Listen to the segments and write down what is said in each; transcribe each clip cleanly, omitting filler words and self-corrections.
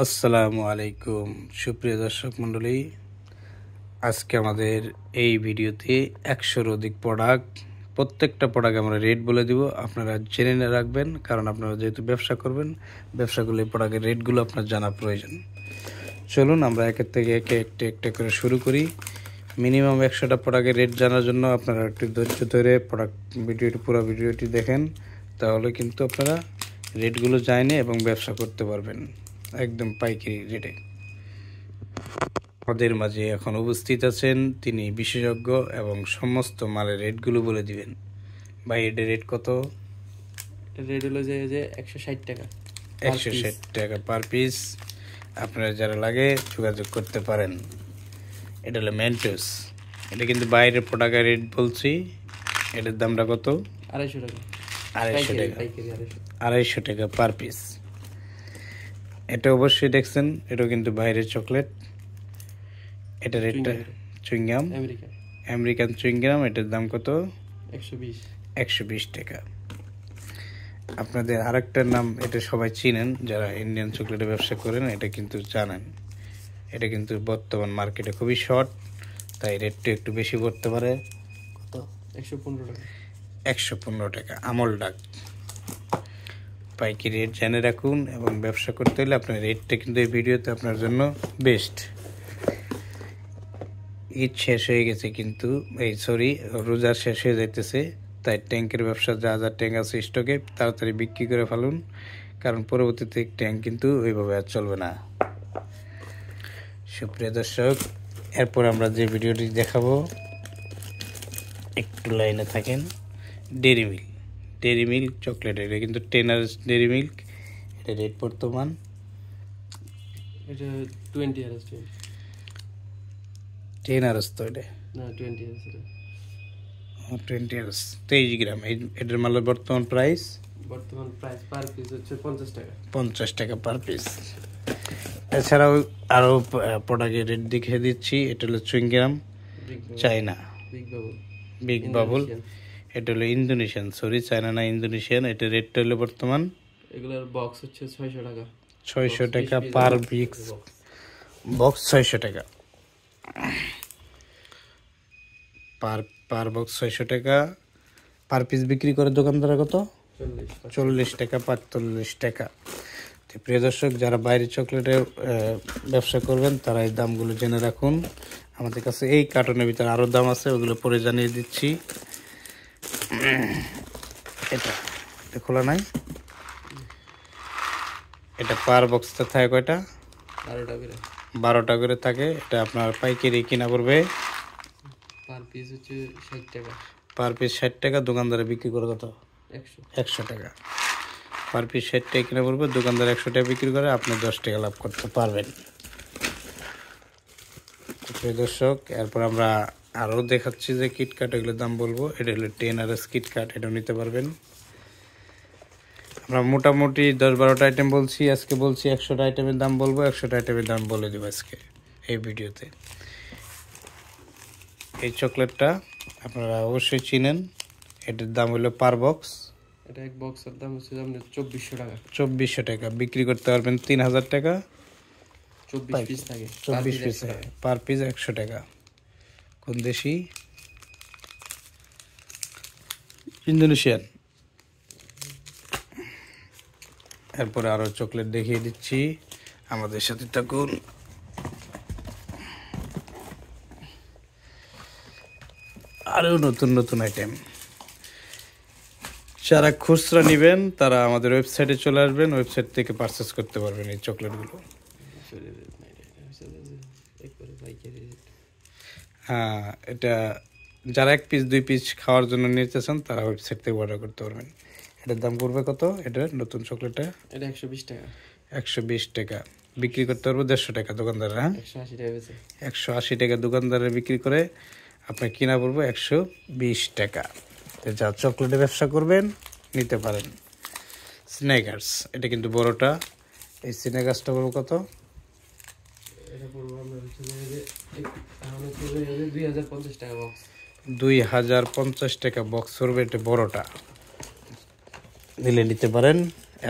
আসসালামু আলাইকুম সুপ্রিয় দর্শক মণ্ডলী, আজকে আমাদের এই ভিডিওতে 100-এর অধিক প্রোডাক্ট, প্রত্যেকটা প্রোডাক্ট আমরা রেট বলে দিব। আপনারা জেনে রাখবেন, কারণ আপনারা যেহেতু ব্যবসা করবেন, ব্যবসা করলে প্রোডাক্টের রেটগুলো আপনার জানা প্রয়োজন। চলুন আমরা একের থেকে একটা করে শুরু করি। মিনিমাম 100টা প্রোডাক্টের রেট জানার জন্য আপনারা একটু ধৈর্য ধরে পুরো ভিডিওটি দেখেন, তাহলে কিন্তু আপনারা রেটগুলো জানেন এবং ব্যবসা করতে পারবেন একদম পাইকারি রেটে। আমাদের মাঝে এখন উপস্থিত আছেন তিনি বিশেষজ্ঞ এবং সমস্ত মালের রেটগুলো বলে দিবেন। ভাই, এটার রেট কত? রেট হলো যে 160 টাকা। 160 টাকা পার পিস। আপনারা যারা লাগে যোগাযোগ করতে পারেন। এটা হলো মেন্টোস। এটা কিন্তু বাইরের প্রোডাক্টের রেট বলছি। এটার দামটা কত? 250 টাকা। 250 টাকা। পাইকারি 250 টাকা পার পিস। এটা অবশ্যই দেখছেন, এটাও কিন্তু বাইরের চকলেট। এটা রেটটা চুইংগাম, আমেরিকান চুইংগাম। এটার দাম কত? 120 টাকা। আপনাদের আরেকটার নাম, এটা সবাই চিনেন যারা ইন্ডিয়ান চকলেটের ব্যবসা করেন, এটা কিন্তু জানেন। এটা কিন্তু বর্তমান মার্কেটে খুবই শর্ট, তাই রেটটা একটু বেশি পড়তে পারে। কত? 115 টাকা। 115 টাকা আমল ডাক। পাইকারি রেট জেনে রাখুন, এবং ব্যবসা করতে হলে আপনার রেটটা কিন্তু এই ভিডিওতে আপনার জন্য বেস্ট। ঈদ শেষ হয়ে গেছে, কিন্তু রোজা শেষ হয়ে যাইতেছে, তাই ট্যাঙ্কের ব্যবসা যা যা ট্যাঙ্ক আছে স্টকে তাড়াতাড়ি বিক্রি করে ফেলুন, কারণ পরবর্তীতে ট্যাঙ্ক কিন্তু ওইভাবে আর চলবে না। সুপ্রিয় দর্শক, এরপর আমরা যে ভিডিওটি দেখাবো, একটু লাইনে থাকেন। Dairy milk chocolate. এটা কিন্তু 10 আওয়ার্স ডেরি মিল্ক। এটা রেট বর্তমান এটা 20 আওয়ার্স। 10 আওয়ার্স তো এটা না 20 আওয়ার্স। এটা 20 আওয়ার্স 23 গ্রাম। এটার মালের বর্তমান প্রাইস পার পিস হচ্ছে 50 টাকা। 50 টাকা পার পিস। এছাড়াও আরও প্রোডাক্টের রেট দেখিয়ে দিচ্ছি। এটা হলো চুইংগাম চায়না, বিগ বাবল। এটা হলো ইন্দোনেশিয়ান, চায়না না ইন্দোনেশিয়ান। এটা রেটটা হলো বর্তমান, এগুলোর বক্স হচ্ছে 600 টাকা। 600 টাকা পার পিস বক্স। 600 টাকা পার বক্স। 600 টাকা পার পিস বিক্রি করে দোকানদার কত? 40 টাকা, 45 টাকা। তো প্রিয় দর্শক, যারা বাইরে চকলেটের ব্যবসা করবেন তারা এই দামগুলো জেনে রাখুন। আমাদের কাছে এই কার্টনের ভিতরে আরও দাম আছে, ওগুলো পরে জানিয়ে দিচ্ছি। এটা খোলা নাই। এটা পার বক্সটা থাকে কয়টা? 12টা করে থাকে। এটা আপনার পাইকারি কিনা পড়বে পার পিস হচ্ছে 60 টাকা। পার পিস 60 টাকা। দোকানদারে বিক্রি করে কত? 100 টাকা। পার পিস 60 টাকা কিনা পড়বে, দোকানদার 100 টাকা বিক্রি করে, আপনি 10 টাকা লাভ করতে পারবেন। প্রিয় দর্শক, এরপর আমরা আরও দেখাচ্ছি যে কিটকাট, এগুলোর দাম বলবো। এটা হলো 10 আওয়ার্স কিটকাট, এটাও নিতে পারবেন। আমরা মোটামুটি 10-12টা আইটেম বলছি, আজকে বলছি 100টা আইটেমের দাম বলবো। 100টা আইটেমের দাম বলে দেবো আজকে এই ভিডিওতে। এই চকলেটটা আপনারা অবশ্যই চিনেন। এটার দাম হলো পার বক্স, এটা এক বক্সের দাম হচ্ছে 2400 টাকা। 2400 টাকা। বিক্রি করতে পারবেন 3000 টাকা। 24 পিস থাকে। 24 পিস পার পিস 100 টাকা। কোন দেশি? ইন্দোনেশিয়ান। এরপরে আরও চকলেট দেখিয়ে দিচ্ছি, আমাদের সাথে থাকুন। আরও নতুন নতুন আইটেম। যারা খুচরা নেবেন তারা আমাদের ওয়েবসাইটে চলে আসবেন, ওয়েবসাইট থেকে পারচেস করতে পারবেন এই চকলেটগুলো। হ্যাঁ, এটা যারা 1 পিস 2 পিস খাওয়ার জন্য নিতে চান তারা ওয়েবসাইট থেকে অর্ডার করতে পারবেন। এটার দাম পড়বে কত? এটা নতুন চকলেটটা এটা 120 টাকা। 120 টাকা। বিক্রি করতে পারবো 150 টাকা দোকানদাররা। 180 টাকা বেচে। 180 টাকা দোকানদারে বিক্রি করে, আপনার কিনা পড়বো 120 টাকা। যা চকলেটের ব্যবসা করবেন নিতে পারেন। স্নেকার্স, এটা কিন্তু বড়টা। এই স্নেকার্সটা পড়বো কত? এটা পড়বো আমরা হচ্ছে 2050 টাকা বক্স। 2050 টাকা বক্স পড়বে। এটা বড়টা নিলে নিতে পারেন।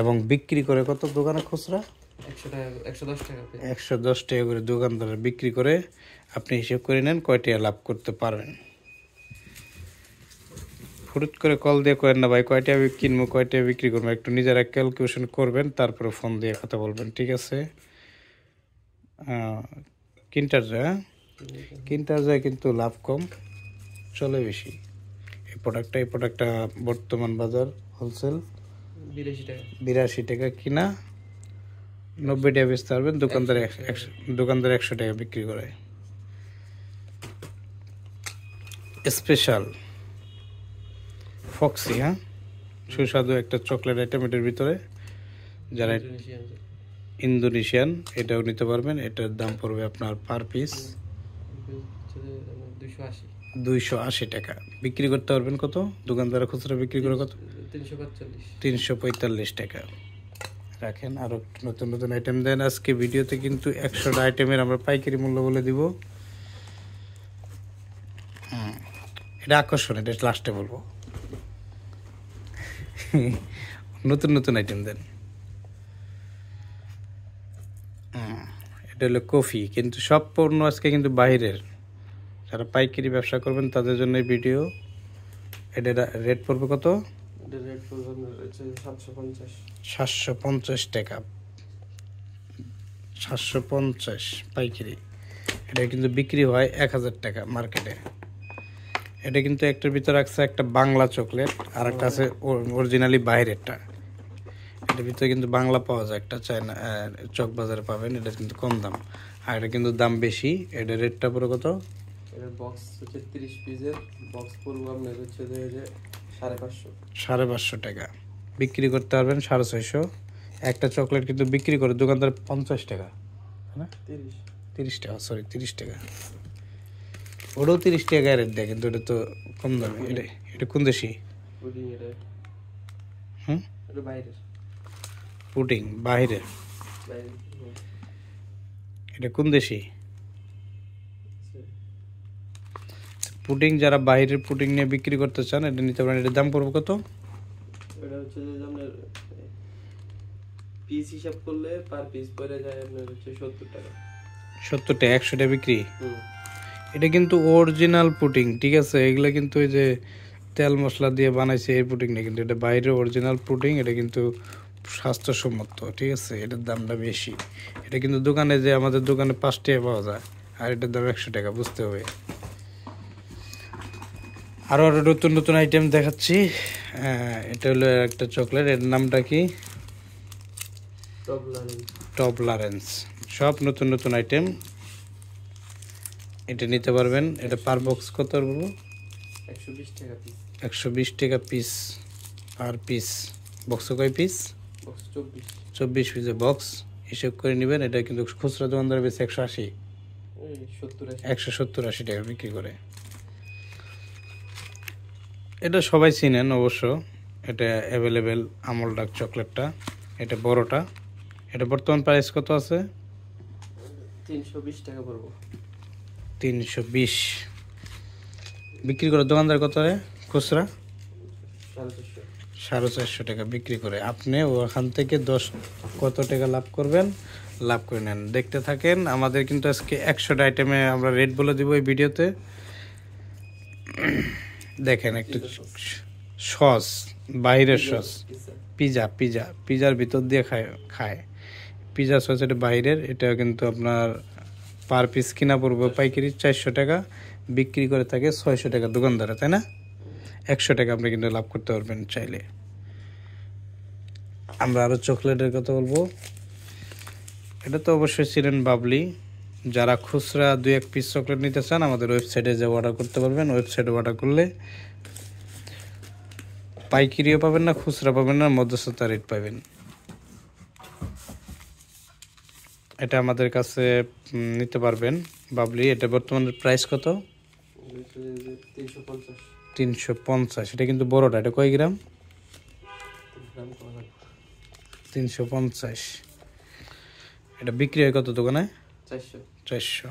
এবং বিক্রি করে কত দোকানে খুচরা? 100 টাকা 110 টাকা পেয়ে। 110 টাকা করে দোকানদার বিক্রি করে আপনি হিসেব করে নেন কয় টাকা লাভ করতে পারবেন। হুট করে কল দিয়ে কয়েন না ভাই কয়টা কিনবো কয়টা বিক্রি করবো, একটু নিজেরা ক্যালকুলেশন করবেন, তারপরে ফোন দিয়ে কথা বলবেন, ঠিক আছে? কিনটার যায়, কিনটার যায় কিন্তু লাভ কম, চলে বেশি। এই প্রোডাক্টটা বর্তমান বাজার হোলসেল 82 টাকা। 82 টাকা কিনা 90 টাকা বেচতে পারবেন, দোকানদার 100 টাকা বিক্রি করে। স্পেশাল ফক্সি, হ্যাঁ, সুস্বাদু একটা চকলেট আইটেম এটার ভিতরে, যারা ইন্দোনেশিয়ান ইন্দোনেশিয়ান, এটাও নিতে পারবেন। এটার দাম পড়বে আপনার পার পিস 280 280 টাকা। বিক্রি করতে পারবেন কত? দোকানদার খুচরা বিক্রি করে কত? 345 টাকা। রাখেন, আরও নতুন নতুন আইটেম দেন। আজকে ভিডিওতে কিন্তু 100টা আইটেমের আমরা পাইকারি মূল্য বলে দিব। এটা আকর্ষণ, এটা লাস্টে বলবো। নতুন নতুন আইটেম দেন। এটা হলো কফি, কিন্তু সব পণ্য আজকে কিন্তু বাইরের। যারা পাইকারি ব্যবসা করবেন তাদের জন্য এই ভিডিও। এটা রেট পড়বে কত? এটা রেট পড়বে হচ্ছে 750 750 টাকা, 750 পাইকারি। এটা কিন্তু বিক্রি হয় 1000 টাকা মার্কেটে। এটা কিন্তু একটার ভিতরে আছে একটা বাংলা চকলেট, আর একটা আছে অরিজিনালি বাইরেরটা। এটার ভিতরে কিন্তু বাংলা পাওয়া যায়, একটা চায়না চক বাজারে পাবেন। এটা কিন্তু কম দাম, আর এটা কিন্তু দাম বেশি। এটা রেটটা পুরো কত? এর বক্স হচ্ছে 30 পিসের বক্স পড়বে আপনার হচ্ছে যে 550 550 টাকা। বিক্রি করতে পারবেন 650। একটা চকলেট কিন্তু বিক্রি করে দোকানদার 50 টাকা, না 30 টাকা, সরি 30 টাকা। ওটাও 30 টাকা রেট দেয়, কিন্তু এটা তো কম দামে। এটা কোন দেশি? পুডিং এটা হুম, এটা বাইরের পুডিং বাইরের। বাইরের এটা কোন দেশি পুডিং? যারা বাইরের পুডিং নিয়ে বিক্রি করতে চান এটা নিতে পারেন। এটার দাম পড়বে কত? এটা হচ্ছে যে আপনার পিস হিসাব করলে পার পিস পড়ে যায় আপনার হচ্ছে 70 টাকা। 70 টাকা, 100 টাকা বিক্রি। এটা কিন্তু অরিজিনাল পুডিং, ঠিক আছে? এগুলো কিন্তু ওই যে তেল মশলা দিয়ে বানাইছে এই পুডিং না, কিন্তু এটা বাইরের অরিজিনাল পুডিং। এটা কিন্তু স্বাস্থ্যসম্মত, ঠিক আছে? এটার দামটা বেশি। এটা কিন্তু দোকানে যে আমাদের দোকানে 5 টাকা পাওয়া যায়, আর এটার দাম 100 টাকা, বুঝতে হবে। আরও নতুন নতুন আইটেম দেখাচ্ছি। এটা হলো একটা চকলেট, এর নামটা কি? টবলারেন্স। সব নতুন নতুন আইটেম, এটা নিতে পারবেন। এটা পার বক্স কত বলবো? 120 টাকা পিস। 120 টাকা পিস পার পিস। বক্সে কয় পিস? বক্স 24 পিসের বক্স হিসেব করে নেবেন। এটা কিন্তু খুচরা দোকানদার বেশি 180 170-80 টাকা বিক্রি করে। এটা সবাই চিনেন অবশ্য, এটা অ্যাভেলেবেল আমল ডার্ক চকলেটটা, এটা বড়টা। এটা বর্তমান প্রাইস কত আছে? 320 টাকা পড়বো। 320 বিক্রি করে দোকানদার কত? খুচরা 450 টাকা বিক্রি করে। আপনি ওখান থেকে কত টাকা লাভ করবেন, লাভ করে নেন। দেখতে থাকেন। আমাদের কিন্তু আজকে 100টা আইটেমে আমরা রেট বলে দিব এই ভিডিওতে। দেখেন একটা সস, বাইরের সস, পিজার ভিতর দিয়ে খায় পিজা সস। এটা বাইরের, এটা কিন্তু আপনার পার পিস কিনা পড়বে পাইকারি 400 টাকা, বিক্রি করে থাকে 600 টাকা দোকানদারে, তাই না? 100 টাকা আপনি কিন্তু লাভ করতে পারবেন চাইলে। আমরা আরও চকলেটের কথা বলবো। এটা তো অবশ্যই ছিলেন বাবলি। যারা খুচরা 2-1 পিস চকলেট নিতে চান আমাদের ওয়েবসাইটে যে অর্ডার করতে পারবেন। ওয়েবসাইটে অর্ডার করলে পাইকারিও পাবেন না, খুচরা পাবেন না, মধ্যস্থতা রেট পাবেন। এটা আমাদের কাছে নিতে পারবেন বাবলি। এটা বর্তমানে প্রাইস কত? 350। এটা কিন্তু বড়টা। এটা কয় গ্রাম? 350। এটা বিক্রি হয় কত দোকানে? 400।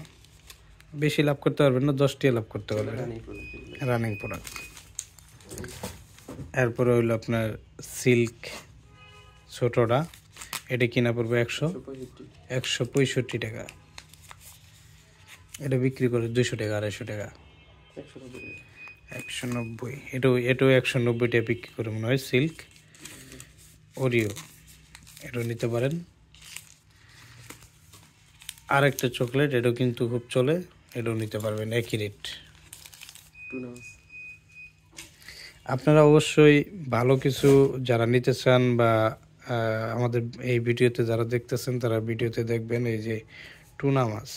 বেশি লাভ করতে পারবেন না, 10 টাকা লাভ করতে পারবেন। Running product. এরপরে হইলো আপনার সিল্ক ছোটটা। এটা কিনা পড়বে 165 টাকা। এটা বিক্রি করে 200 টাকা, 250 টাকা, 190। এটাও 190 টাকা বিক্রি করে মনে হয়। সিল্ক ওরিও এটাও নিতে পারেন। আরেকটা চকলেট, এটাও কিন্তু খুব চলে, এটাও নিতে পারবেন, একই রেট। আপনারা অবশ্যই ভালো কিছু যারা নিতে চান বা আমাদের এই ভিডিওতে যারা দেখতেছেন তারা ভিডিওতে দেখবেন এই যে টুনা মাছ,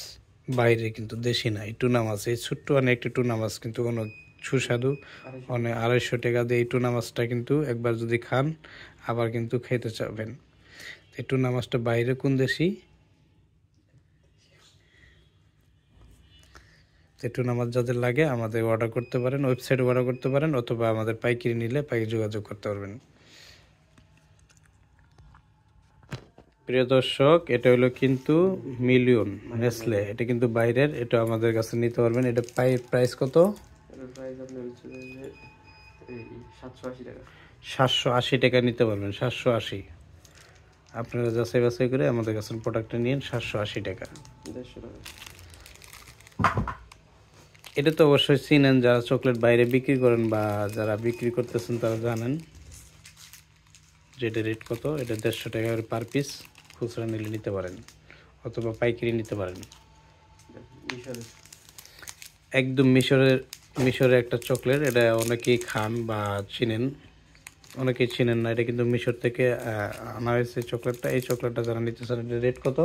বাইরে কিন্তু দেশি নাই, টুনা মাছ, এই ছোট্ট একটি টুনা মাছ কিন্তু অনেক সুস্বাদু, অনেক 250 টাকা দিয়ে এই টুনা মাছটা কিন্তু একবার যদি খান আবার কিন্তু খেতে চাবেন। এই টুনা মাছটা বাইরে কোন দেশি, টুনা মাছ যাদের লাগে আমাদের অর্ডার করতে পারেন, ওয়েবসাইটে অর্ডার করতে পারেন, অথবা আমাদের পাইকারি নিলে পাইকারি যোগাযোগ করতে পারবেন। প্রিয় দর্শক, এটা হলো কিন্তু মিলিয়ন নেসলে, এটা কিন্তু বাইরের, এটা আমাদের কাছে নিতে পারবেন। এটা প্রাইস কত? 780 টাকা নিতে পারবেন, 780। আপনারা যাচাই বাছাই করে আমাদের কাছে প্রোডাক্টটা নিন, 780 টাকা। এটা তো অবশ্যই চিনেন যারা চকলেট বাইরে বিক্রি করেন বা যারা বিক্রি করতেছেন তারা জানেন যে এটা রেট কত। এটা 150 টাকা পার পিস, খুচরা নিলে নিতে পারেন অথবা পাইকারি নিতে পারেন। একদম মিশরের একটা চকলেট, এটা অনেকেই খান বা চিনেন, অনেকেই চিনেন না। এটা কিন্তু মিশর থেকে আনা হয়েছে চকলেটটা। এই চকলেটটা যারা নিতে চান এটা রেট কত?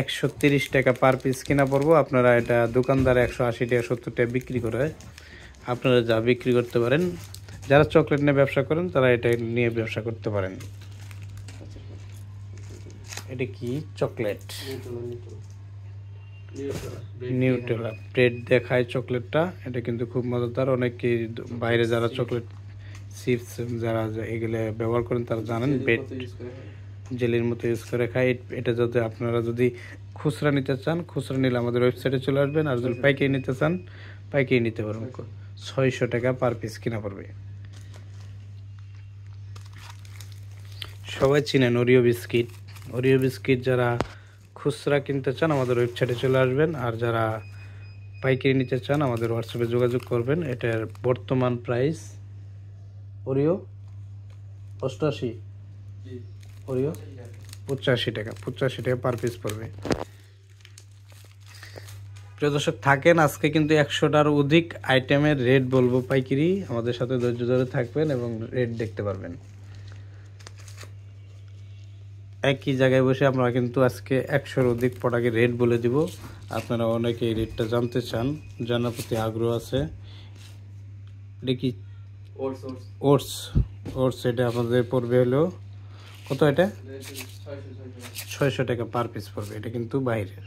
130 টাকা পার পিস কিনা পড়বো। আপনারা এটা দোকানদার 180 টাকা 70 টাকা বিক্রি করে, আপনারা যা বিক্রি করতে পারেন। যারা চকলেট নিয়ে ব্যবসা করেন তারা এটা নিয়ে ব্যবসা করতে পারেন। এটা কি চকলেট? নিউটেলা ব্রেড দেখায় চকলেটটা। এটা কিন্তু খুব মজাদার। অনেকে বাইরে যারা চকলেট চিপস যারা এগুলো ব্যবহার করেন তারা জানেন, ব্রেড জেলির মতো ইউজ করে খায়। এটা যদি আপনারা যদি খুচরা নিতে চান, খুচরা নিলে আমাদের ওয়েবসাইটে চলে আসবেন, আর যদি পাইকারি নিতে চান পাইকারি নিতে পারবেন। 600 টাকা পার পিস কিনা পড়বে। সবাই চিনেন ওরিও বিস্কিট। ওরিও বিস্কিট যারা খুচরা কিনতে চান আমাদের ওয়েবসাইটে চলে আসবেন, আর যারা পাইকারি নিতে চান আমাদের হোয়াটসঅ্যাপে যোগাযোগ করবেন। এটার বর্তমান প্রাইস ওরিও 88, ওরিও 85 টাকা, 85 টাকা পার পিস পড়বে। প্রিয় দর্শক থাকেন, আজকে কিন্তু 100টার অধিক আইটেমের রেট বলবো পাইকারি, আমাদের সাথে ধৈর্য ধরে থাকবেন এবং রেট দেখতে পারবেন। একই জায়গায় বসে আমরা কিন্তু আজকে 100-এর অধিক প্রোডাক্টের রেট বলে দিব। আপনারা অনেকে এই রেটটা জানতে চান, জানার প্রতি আগ্রহ আছে। এটা কি ওটস, এটা আমাদের পড়বে হলো কত? এটা 600 টাকা পার পিস পড়বে। এটা কিন্তু বাইরের,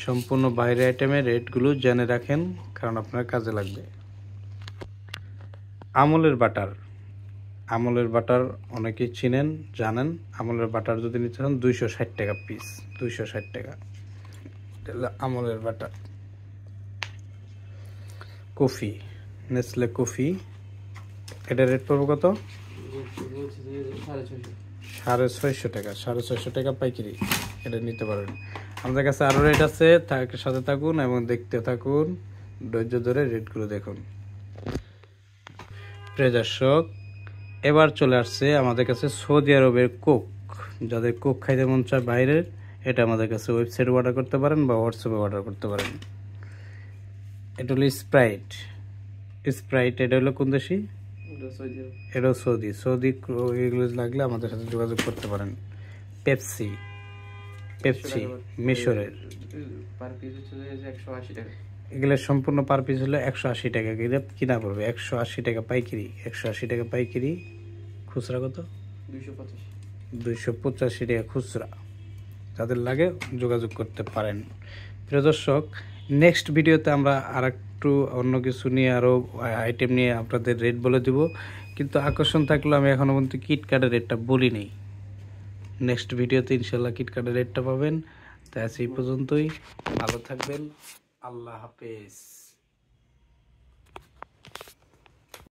সম্পূর্ণ বাইরের আইটেমের রেটগুলো জেনে রাখেন, কারণ আপনার কাজে লাগবে। আমলের বাটার অনেকেই চিনেন, জানেন। আমলের বাটার যদি নিতে চান 260 টাকা পিস, 260 টাকা আমলের বাটার। কফি, নেসলে কফি, এটা রেট পড়বে কত? 650 টাকা, 650 টাকা পাইকারি। এটা নিতে পারেন। আমাদের কাছে আরও রেট আছে, সাথে থাকুন এবং দেখতে থাকুন, ধৈর্য ধরে রেটগুলো দেখুন। প্রিয় দর্শক, এবার চলে আসছে আমাদের কাছে সৌদি আরবের কোক। যাদের কোক খাইতে মন চায় বাইরের, এটা আমাদের কাছে ওয়েবসাইটে অর্ডার করতে পারেন বা হোয়াটসঅ্যাপে অর্ডার করতে পারেন। এটা হলো স্প্রাইট, এটা হলো কোন দেশি? এটা সৌদি। এগুলো লাগলে আমাদের সাথে যোগাযোগ করতে পারেন। পেপসি মিশরের, এগুলো সম্পূর্ণ পার পিস হলো 180 টাকা কিনা পড়বে, 180 টাকা পাইকারি, 180 টাকা পাইকারি। খুচরা কত? 285 টাকা খুচরা। যাদের লাগে যোগাযোগ করতে পারেন। প্রিয় দর্শক, নেক্সট ভিডিওতে আমরা আর একটু অন্য কিছু নিয়ে, আরও আইটেম নিয়ে আপনাদের রেট বলে দিব। কিন্তু আকর্ষণ থাকলো, আমি এখনও পর্যন্ত কিটক্যাটের রেটটা বলিনি। নেক্সট ভিডিওতে ইনশাল্লাহ কিটক্যাটের রেটটা পাবেন। তাই আজ এই পর্যন্তই, ভালো থাকবেন, আল্লাহ হাফেজ।